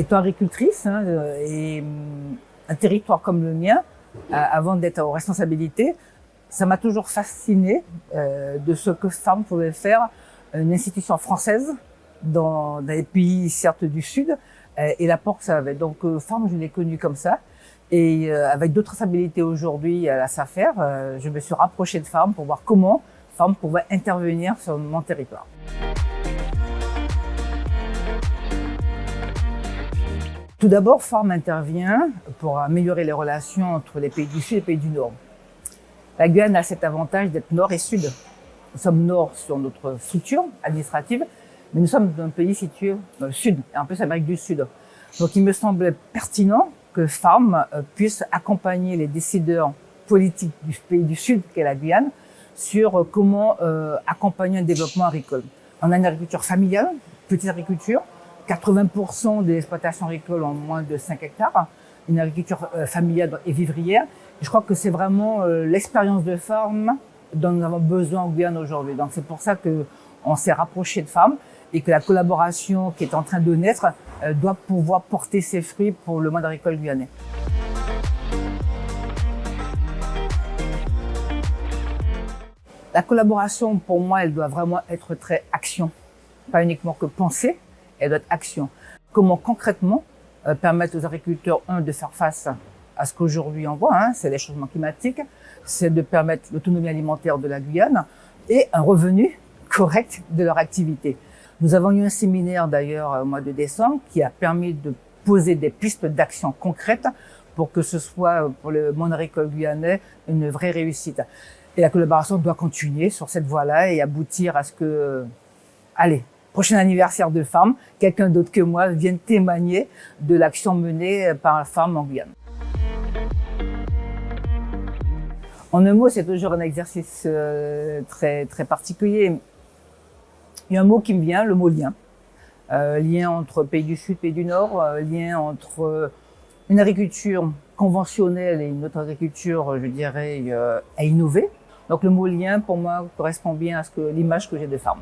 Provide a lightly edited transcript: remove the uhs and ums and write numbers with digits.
Étant agricultrice et un territoire comme le mien, avant d'être aux responsabilités, ça m'a toujours fasciné de ce que Farm pouvait faire, une institution française dans des pays certes du Sud, et l'apport que ça avait. Donc Farm, je l'ai connu comme ça. Et avec d'autres responsabilités aujourd'hui à la SAFER, je me suis rapprochée de Farm pour voir comment Farm pouvait intervenir sur mon territoire. Tout d'abord, Farm intervient pour améliorer les relations entre les pays du Sud et les pays du Nord. La Guyane a cet avantage d'être nord et sud. Nous sommes nord sur notre structure administrative, mais nous sommes un pays situé dans le sud, et en plus Amérique du Sud. Donc il me semblait pertinent que Farm puisse accompagner les décideurs politiques du pays du Sud, qu'est la Guyane, sur comment accompagner un développement agricole. On a une agriculture familiale, petite agriculture, 80% des exploitations agricoles ont moins de 5 hectares, une agriculture familiale et vivrière. Et je crois que c'est vraiment l'expérience de Farm dont nous avons besoin en Guyane aujourd'hui. Donc c'est pour ça qu'on s'est rapproché de Farm et que la collaboration qui est en train de naître doit pouvoir porter ses fruits pour le monde agricole guyanais. La collaboration, pour moi, elle doit vraiment être très action, pas uniquement que penser, elle doit être action. Comment concrètement permettre aux agriculteurs, de faire face à ce qu'aujourd'hui on voit, c'est les changements climatiques, c'est de permettre l'autonomie alimentaire de la Guyane et un revenu correct de leur activité. Nous avons eu un séminaire d'ailleurs au mois de décembre qui a permis de poser des pistes d'action concrètes pour que ce soit pour le monde agricole guyanais une vraie réussite. Et la collaboration doit continuer sur cette voie-là et aboutir à ce que, prochain anniversaire de Farm, quelqu'un d'autre que moi vienne témoigner de l'action menée par Farm en Guyane. En un mot, c'est toujours un exercice très particulier. Il y a un mot qui me vient, le mot lien. Lien entre pays du Sud, pays du Nord, lien entre une agriculture conventionnelle et une autre agriculture, je dirais, à innover. Donc le mot lien, pour moi, correspond bien à l'image que j'ai de Farm.